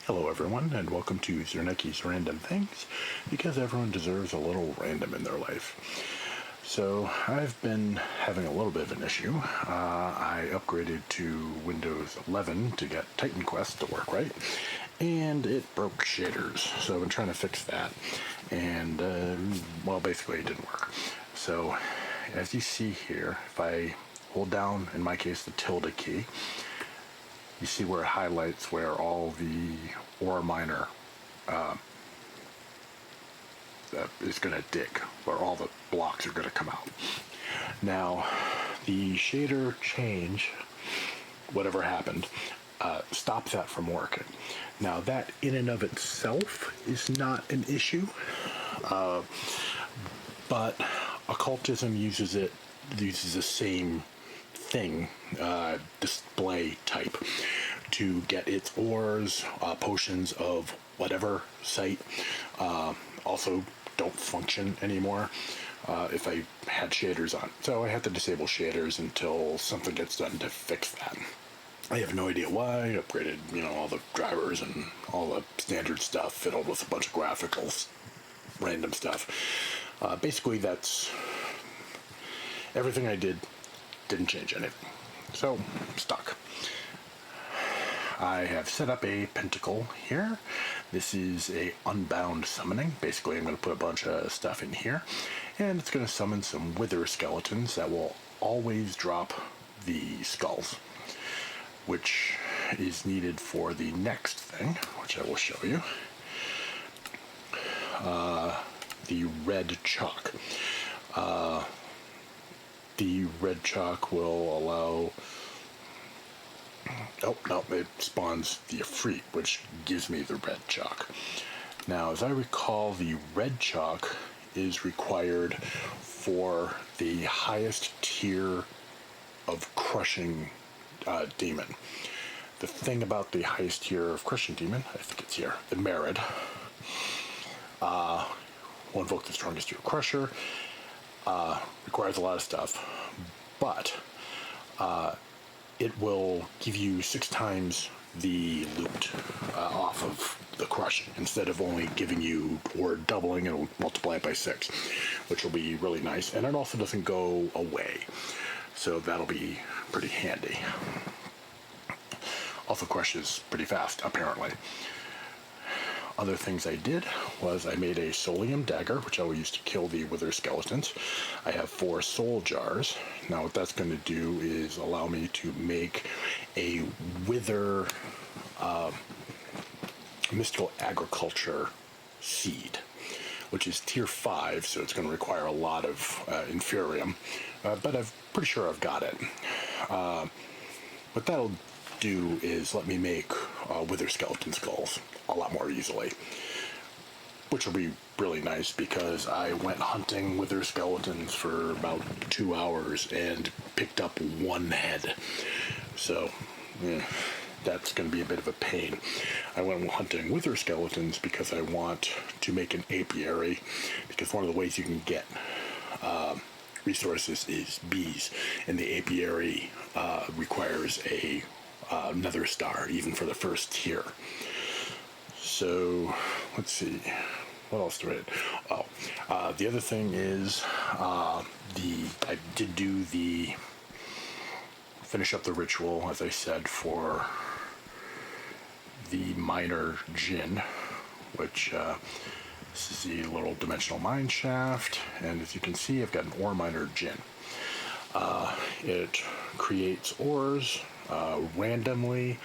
Hello everyone, and welcome to Zernicki's Random Things, because everyone deserves a little random in their life. So, I've been having a little bit of an issue. I upgraded to Windows 11 to get Titan Quest to work right, and it broke shaders. So I've been trying to fix that, and, well, basically it didn't work. So, as you see here, if I hold down, in my case, the tilde key, you see where it highlights where all the ore miner is going to dig, where all the blocks are going to come out. Now, the shader change, whatever happened, stops that from working. Now, that in and of itself is not an issue, but occultism uses the same thing, display type, to get its ores, potions of whatever site, also don't function anymore if I had shaders on. So I have to disable shaders until something gets done to fix that. I have no idea why. I upgraded, all the drivers and all the standard stuff, fiddled with a bunch of graphicals, random stuff. Basically, that's everything I did. Didn't change anything. So, I'm stuck. I have set up a pentacle here. This is a unbound summoning. Basically, I'm going to put a bunch of stuff in here, and it's going to summon some wither skeletons that will always drop the skulls, which is needed for the next thing, which I will show you. The red chalk. The red chalk will allow... Oh, no, it spawns the Ifrit, which gives me the red chalk. Now, as I recall, the red chalk is required for the highest tier of crushing demon. The thing about the highest tier of crushing demon, I think it's here, the Merid, will invoke the strongest tier crusher. Requires a lot of stuff, but it will give you 6 times the loot off of the crushing, instead of only giving you, or doubling, it'll multiply it by 6, which will be really nice, and it also doesn't go away, so that'll be pretty handy. Also crushes pretty fast, apparently. Other things I did was I made a Solium Dagger, which I will use to kill the wither skeletons. I have 4 soul jars. Now what that's going to do is allow me to make a wither mystical agriculture seed, which is tier 5, so it's going to require a lot of inferium, but I'm pretty sure I've got it. What that'll do is let me make wither skeleton skulls a lot more easily, which will be really nice because I went hunting wither skeletons for about 2 hours and picked up 1 head, so that's going to be a bit of a pain. I went hunting wither skeletons because I want to make an apiary, because one of the ways you can get resources is bees, and the apiary requires a nether star, even for the first tier. So, let's see, what else do I do? Oh, the other thing is, I did do finish up the ritual, as I said, for the minor Djinn, which, this is the little dimensional mine shaft, and as you can see, I've got an ore miner Djinn. It creates ores randomly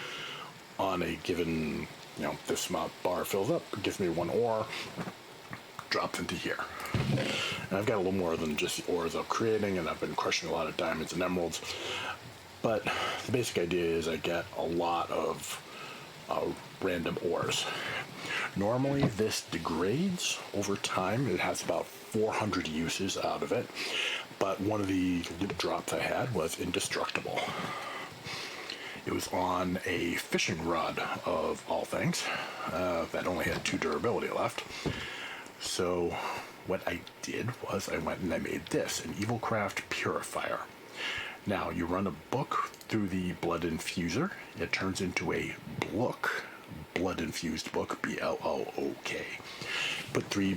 on a given, this amount bar fills up, it gives me 1 ore, drops into here. And I've got a little more than just the ores I'm creating, and I've been crushing a lot of diamonds and emeralds, but the basic idea is I get a lot of random ores. Normally this degrades over time. It has about 400 uses out of it, but one of the loot drops I had was indestructible. It was on a fishing rod, of all things, that only had 2 durability left. So what I did was I went and I made this, an Evilcraft Purifier. Now, you run a book through the blood infuser. It turns into a blook blood-infused book, B-L-O-O-K. Put 3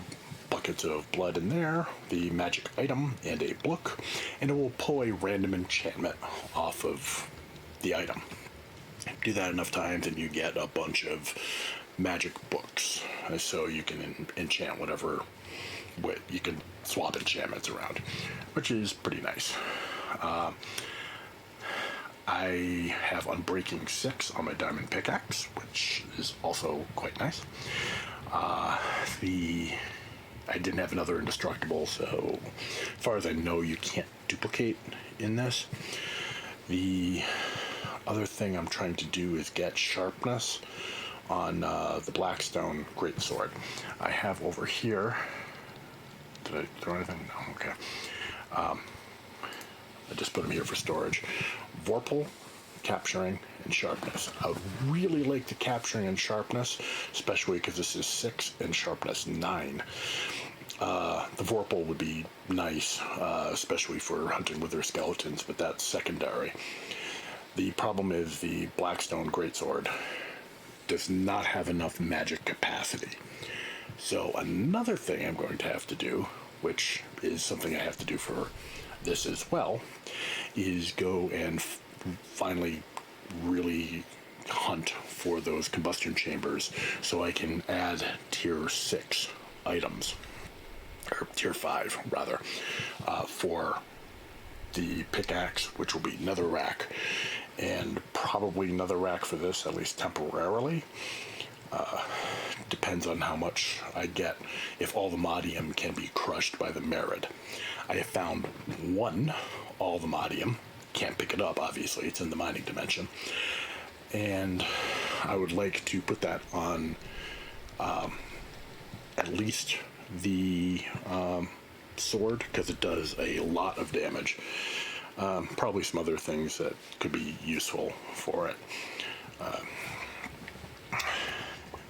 buckets of blood in there, the magic item, and a book, and it will pull a random enchantment off of the item. Do that enough times and you get a bunch of magic books, so you can enchant whatever. You can swap enchantments around, which is pretty nice. I have Unbreaking 6 on my diamond pickaxe, which is also quite nice. I didn't have another indestructible, so as far as I know, you can't duplicate in this. The other thing I'm trying to do is get sharpness on the Blackstone Greatsword. I have over here. Did I throw anything? No. Okay. I just put them here for storage. Vorpal, capturing, and sharpness. I would really like the capturing and sharpness, especially because this is 6 and sharpness 9. The Vorpal would be nice, especially for hunting with their skeletons, but that's secondary. The problem is the Blackstone Greatsword does not have enough magic capacity. So another thing I'm going to have to do, which is something I have to do for this as well, is go and finally really hunt for those combustion chambers so I can add tier 6 items, or tier 5 rather, for the pickaxe, which will be netherrack, and probably netherrack for this, at least temporarily. Depends on how much I get, if all the modium can be crushed by the merid. I have found 1 all the modium. Can't pick it up, obviously, it's in the mining dimension. And I would like to put that on at least the sword, because it does a lot of damage. Probably some other things that could be useful for it.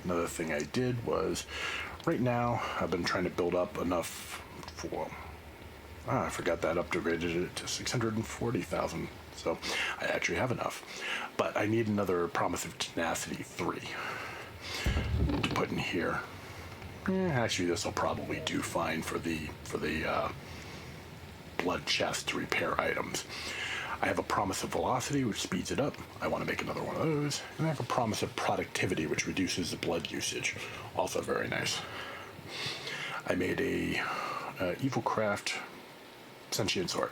Another thing I did was, right now, I've been trying to build up enough for, I forgot that, upgraded it to 640,000, so I actually have enough. But I need another Promise of Tenacity 3 to put in here. Actually, this will probably do fine for the blood chest to repair items. I have a Promise of Velocity, which speeds it up. I want to make another one of those. And I have a Promise of Productivity, which reduces the blood usage. Also very nice. I made a Evilcraft Sentient Sword.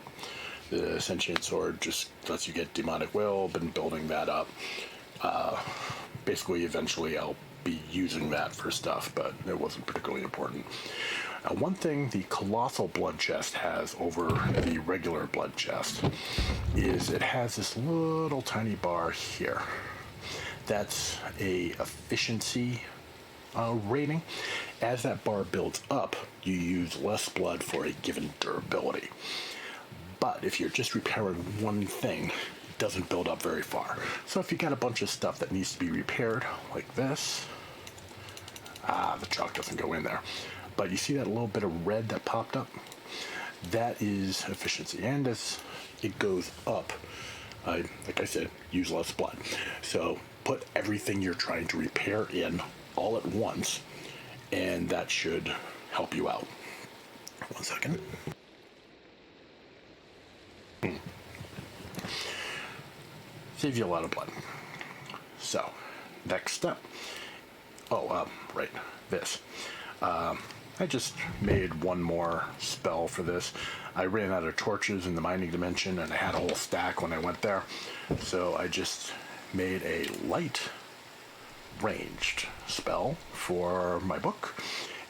The Sentient Sword just lets you get Demonic Will. Been building that up. Basically, eventually I'll be using that for stuff, but it wasn't particularly important. One thing the Colossal Blood Chest has over the regular blood chest is it has this little tiny bar here. That's a efficiency rating. As that bar builds up, you use less blood for a given durability. But if you're just repairing one thing, it doesn't build up very far. So if you got a bunch of stuff that needs to be repaired, like this, the chalk doesn't go in there. But you see that little bit of red that popped up? That is efficiency. And as it goes up, like I said, use less blood. So put everything you're trying to repair in all at once, and that should help you out. 1 second. Save you a lot of blood. So, next step. Right, this. I just made one more spell for this. I ran out of torches in the mining dimension, and I had a whole stack when I went there. So I just made a light ranged spell for my book.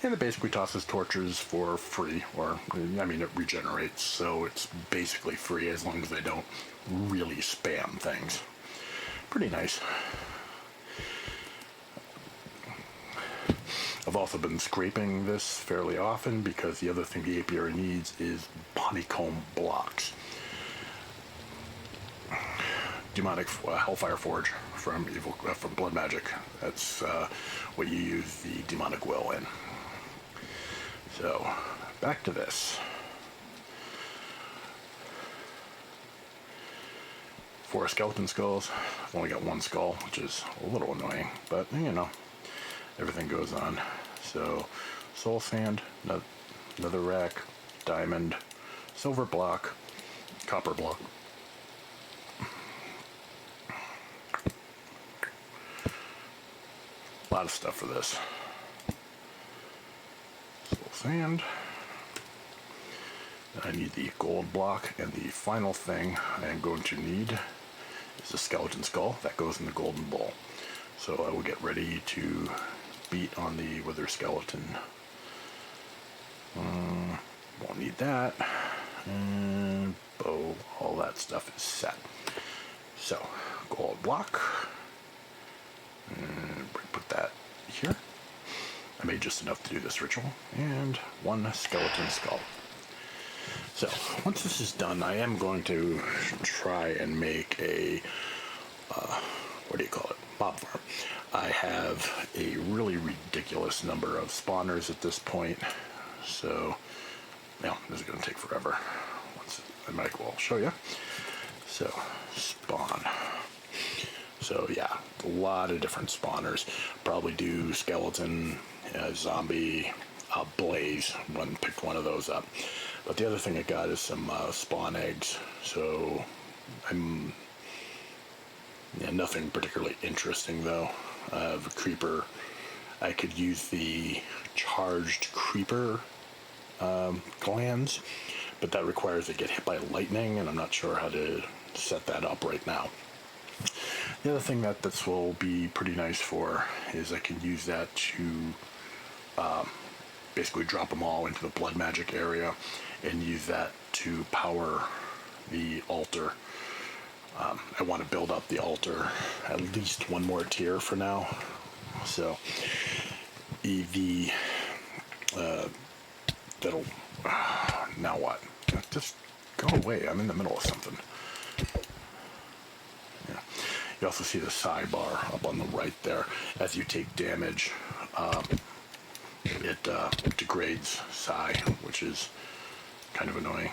And it basically tosses torches for free, or, I mean, it regenerates, so it's basically free as long as they don't really spam things. Pretty nice. I've also been scraping this fairly often because the other thing the Apiary needs is honeycomb blocks. Demonic Hellfire Forge from Blood Magic. That's what you use the Demonic Will in. So, back to this. 4 skeleton skulls. I've only got 1 skull, which is a little annoying, but you know, everything goes on. So, soul sand, another rack, diamond, silver block, copper block. A lot of stuff for this. Soul sand. I need the gold block, and the final thing I am going to need is a skeleton skull that goes in the golden bowl. So I will get ready to beat on the wither skeleton. Won't need that. And bow, all that stuff is set. So, gold block. And put that here. I made just enough to do this ritual. And one skeleton skull. So, once this is done, I am going to try and make a, what do you call it, mob farm. I have a really ridiculous number of spawners at this point, so, this is going to take forever. I might as well show you. So, spawn. So, yeah, a lot of different spawners. Probably do skeleton, zombie, blaze, picked one of those up. But the other thing I got is some spawn eggs, so nothing particularly interesting though. I have a creeper. I could use the charged creeper glands, but that requires it get hit by lightning, and I'm not sure how to set that up right now. The other thing that this will be pretty nice for is I can use that to basically drop them all into the blood magic area and use that to power the altar. I want to build up the altar at least one more tier for now. So that'll now what? Just go away. I'm in the middle of something. Yeah. You also see the sidebar up on the right there. As you take damage, it degrades psi, which is kind of annoying.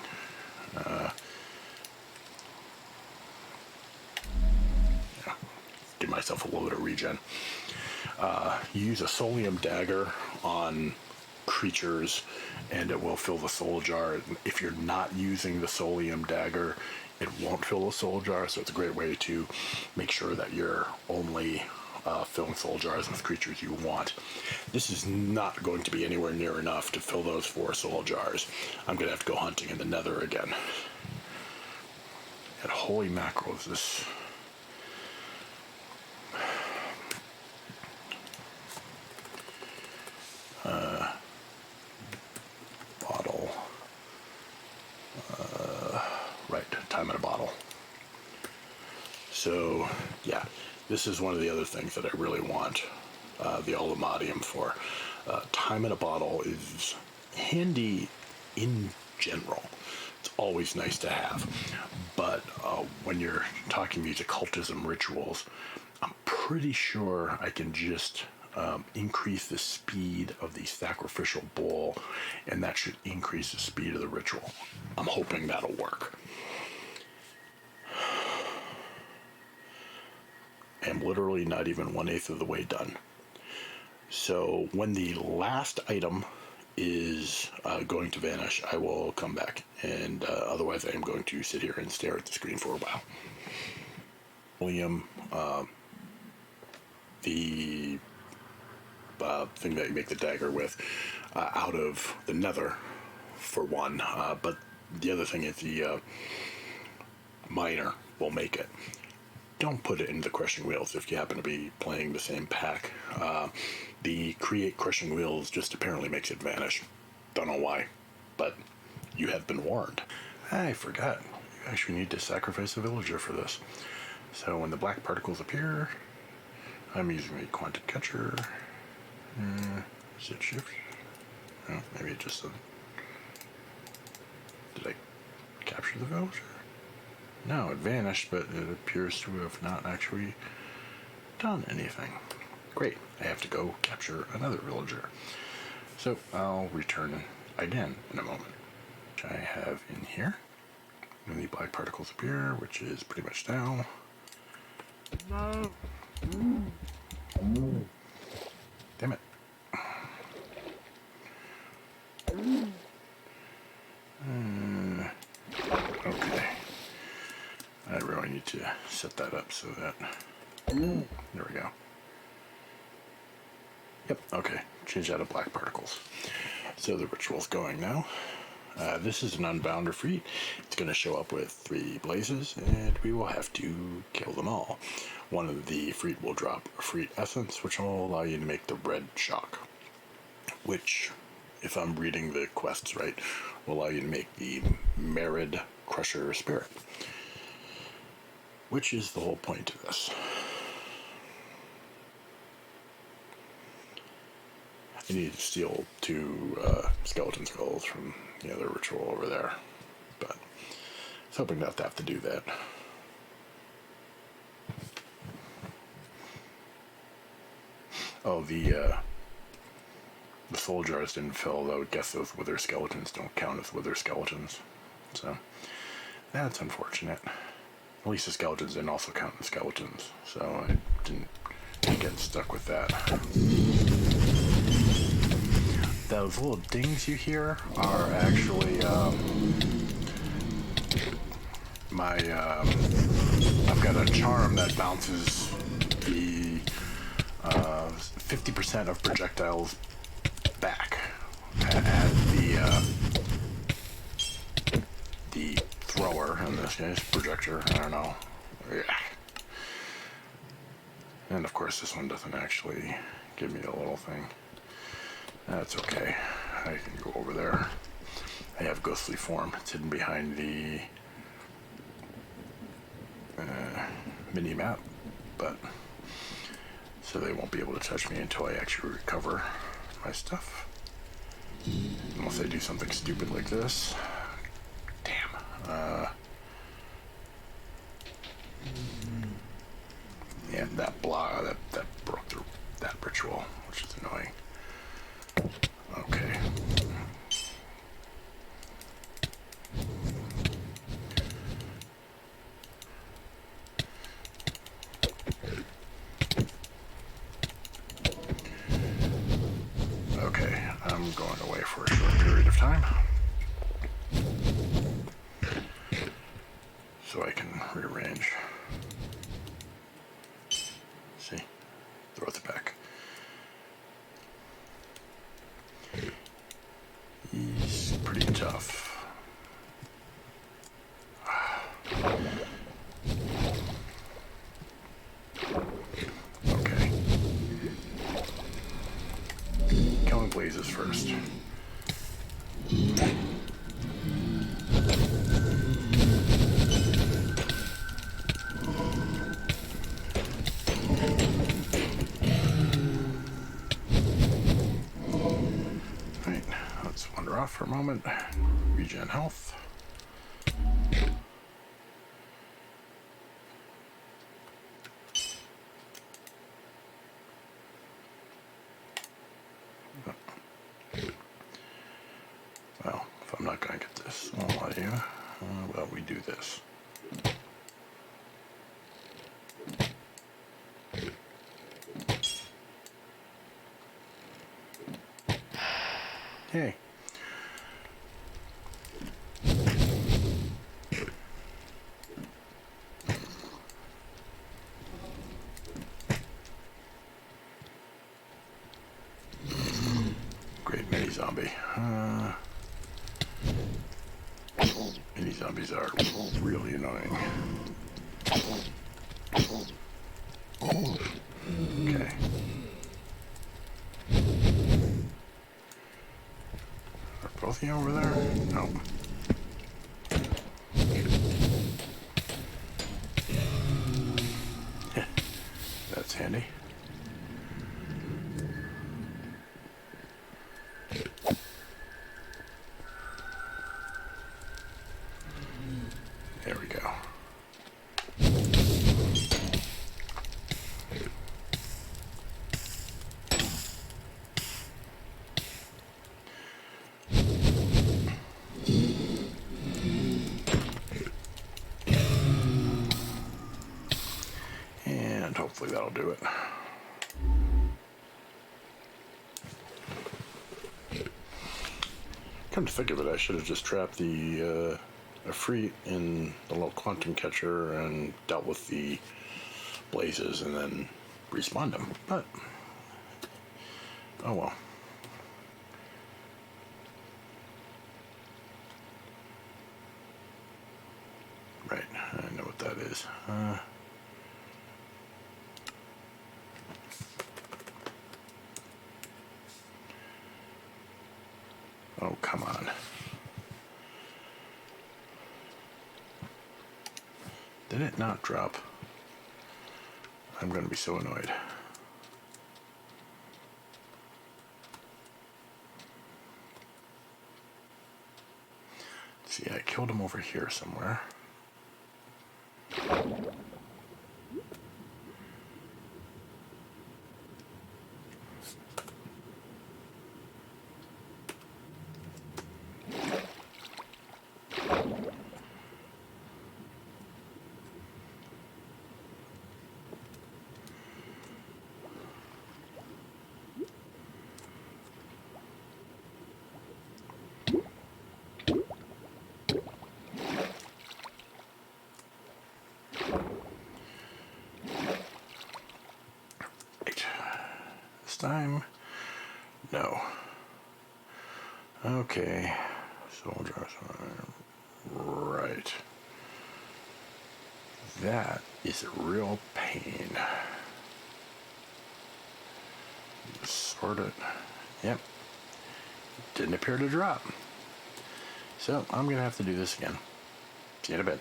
Give myself a little bit of regen. Use a Solium Dagger on creatures and it will fill the soul jar. If you're not using the Solium Dagger, it won't fill the soul jar, so it's a great way to make sure that you're only filling soul jars with creatures you want. This is not going to be anywhere near enough to fill those 4 soul jars. I'm going to have to go hunting in the nether again. And holy mackerel, is this... bottle. Right, time in a bottle. So, yeah, this is one of the other things that I really want the Alumadium for. Time in a bottle is handy in general. It's always nice to have. But when you're talking these occultism rituals, I'm pretty sure I can just increase the speed of the sacrificial bowl, and that should increase the speed of the ritual. I'm hoping that'll work. I'm literally not even 1/8 of the way done. So when the last item is going to vanish, I will come back, and otherwise I am going to sit here and stare at the screen for a while. William, the thing that you make the dagger with, out of the nether, for one, but the other thing is the miner will make it. Don't put it into the crushing wheels if you happen to be playing the same pack. The create crushing wheels just apparently makes it vanish. Don't know why, but you have been warned. I forgot. You actually need to sacrifice a villager for this. So when the black particles appear, I'm using the quantum catcher. Is it shift? No, maybe it just... did I capture the villager? No, it vanished, but it appears to have not actually done anything. Great, I have to go capture another villager. So I'll return again in a moment. Which I have in here. When the black particles appear, which is pretty much now. Damn it. Okay. I really need to set that up so that... There we go. Yep, okay. Change that to black particles. So the ritual's going now. This is an unbounder Freet. It's going to show up with 3 blazes, and we will have to kill them all. One of the Freet will drop a Freet essence, which will allow you to make the red shock, which, if I'm reading the quests right, will allow you to make the Merid Crusher Spirit, which is the whole point of this. I need to steal 2 skeleton skulls from the other ritual over there, but I was hoping not to have to do that. Oh, the soul jars didn't fill. I would guess those wither skeletons don't count as wither skeletons, so that's unfortunate. At least the skeletons didn't also count as skeletons, so I didn't get stuck with that. Those little dings you hear are actually I've got a charm that bounces the 50% of projectiles back at the thrower, in this case, projector, I don't know. Yeah. And of course this one doesn't actually give me a little thing. That's okay. I can go over there. I have ghostly form. It's hidden behind the mini map, but so they won't be able to touch me until I actually recover my stuff. Unless I do something stupid like this. Damn. Yeah, that broke that ritual, which is annoying. Okay. Okay, I'm going away for a short period of time, so I can rearrange. See? Throw it back. He's pretty tough. Okay. Killing blazes first. Right, let's wander off for a moment. Regen health. Well, if I'm not going to get this, I'll lie to you. Well, we do this. Hey. Great mini zombie. Mini zombies are really annoying. Okay. Are both of you over there? No. That's handy. There we go. And hopefully that'll do it. Come to think of it, I should have just trapped the Efreet in the little quantum catcher and dealt with the blazes and then respawned them. But, oh well. Right, I know what that is. Oh, come on. Did it not drop? I'm going to be so annoyed. See, I killed him over here somewhere. Time? No. Okay. Soldier. Right. That is a real pain. Sort it. Yep. Didn't appear to drop. So I'm going to have to do this again. See you in a bit.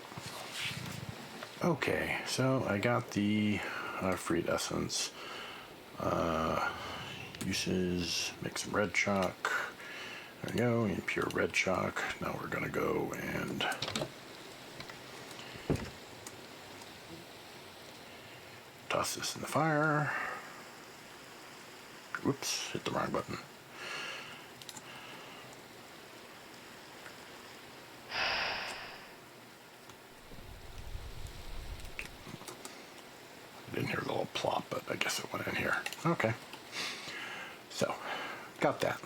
Okay, so I got the Freed Essence. Uses, make some red chalk. There we go, and pure red chalk. Now we're going to go and toss this in the fire. Whoops, hit the wrong button. I didn't hear the little plop, but I guess it went in here. Okay. So, got that.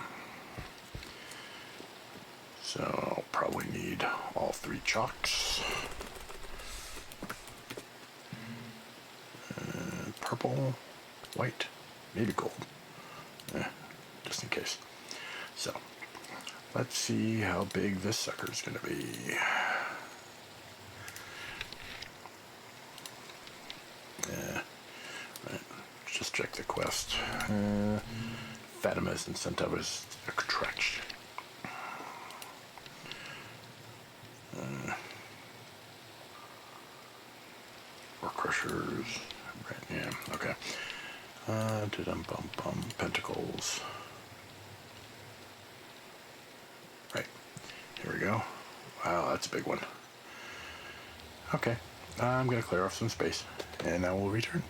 So, I'll probably need all 3 chalks. Purple, white, maybe gold. Just in case. So, let's see how big this sucker's going to be. Right. Just check the quest. Fatima's incentive is a contraction. Or crushers. Right, yeah, okay. Pentacles. Right. Here we go. Wow, that's a big one. Okay. I'm going to clear off some space, and I will return.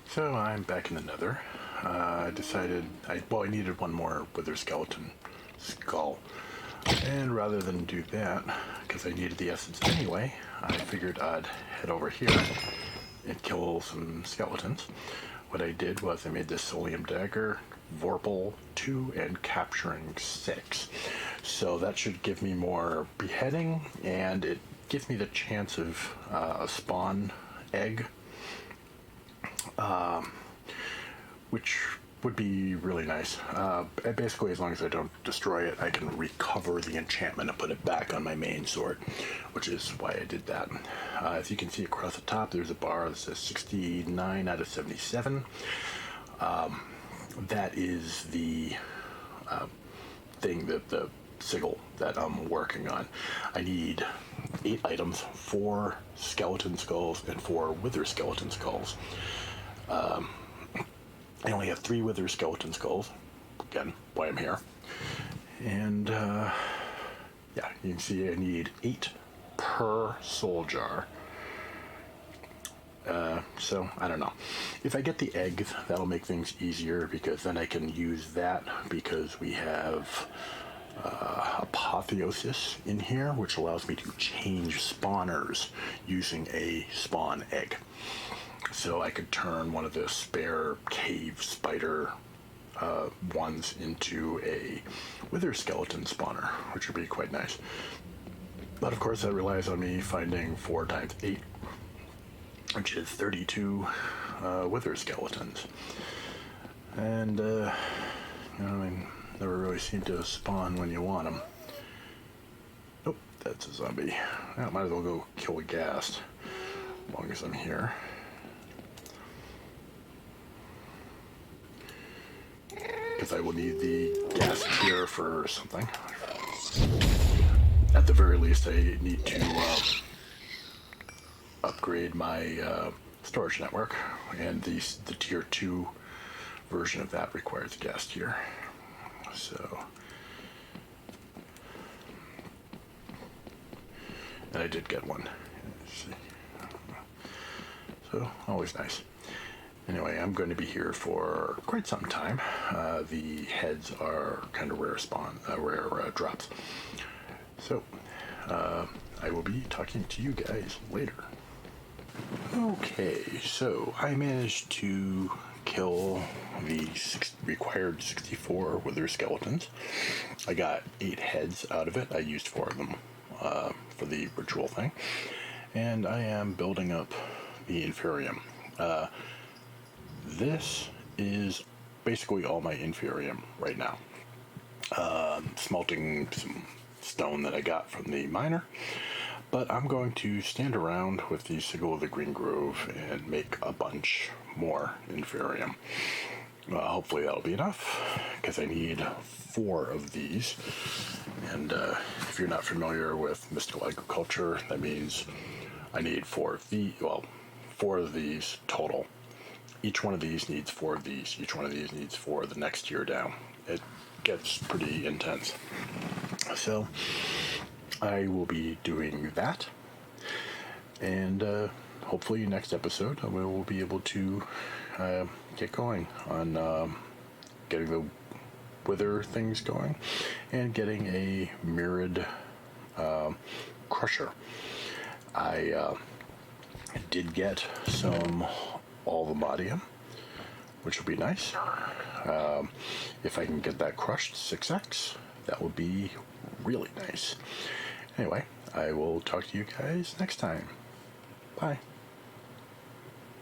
So I'm back in the Nether. I decided I needed one more wither skeleton skull, and rather than do that, because I needed the essence anyway, I figured I'd head over here and kill some skeletons. What I did was I made this Solium Dagger, Vorpal 2, and Capturing 6. So that should give me more beheading, and it gives me the chance of a spawn egg, which would be really nice. Basically, as long as I don't destroy it, I can recover the enchantment and put it back on my main sword, which is why I did that. As you can see across the top, there's a bar that says 69 out of 77. That is the thing, the sigil that I'm working on. I need 8 items, 4 skeleton skulls and 4 wither skeleton skulls. I only have 3 wither skeleton skulls. Again, why I'm here. And yeah, you can see I need 8 per soul jar. So I don't know. If I get the egg, that'll make things easier, because then I can use that, because we have apotheosis in here, which allows me to change spawners using a spawn egg. So I could turn one of the spare cave spider ones into a wither skeleton spawner, which would be quite nice. But of course, that relies on me finding 4 times 8, which is 32 wither skeletons. And, never really seem to spawn when you want them. Nope, that's a zombie. I might as well go kill a ghast, as long as I'm here. Because I will need the ghast tier for something. At the very least, I need to upgrade my storage network, and the tier 2 version of that requires a ghast tier. So, and I did get one. So, always nice. Anyway, I'm going to be here for quite some time. The heads are kind of rare drops. So, I will be talking to you guys later. Okay, so I managed to kill the required 64 wither skeletons. I got 8 heads out of it. I used 4 of them for the ritual thing. And I am building up the inferium. This is basically all my inferium right now. Smelting some stone that I got from the miner, but I'm going to stand around with the Sigil of the Green Grove and make a bunch more inferium. Hopefully that'll be enough, because I need 4 of these. And if you're not familiar with mystical agriculture, that means I need 4 of these total. Each one of these needs 4 of these. Each one of these needs 4 the next tier down. It gets pretty intense. So I will be doing that. And hopefully next episode we will be able to get going on getting the wither things going and getting a mirrored crusher. I did get some Alvamodium, which will be nice. If I can get that crushed 6x, that would be really nice. Anyway, I will talk to you guys next time. Bye.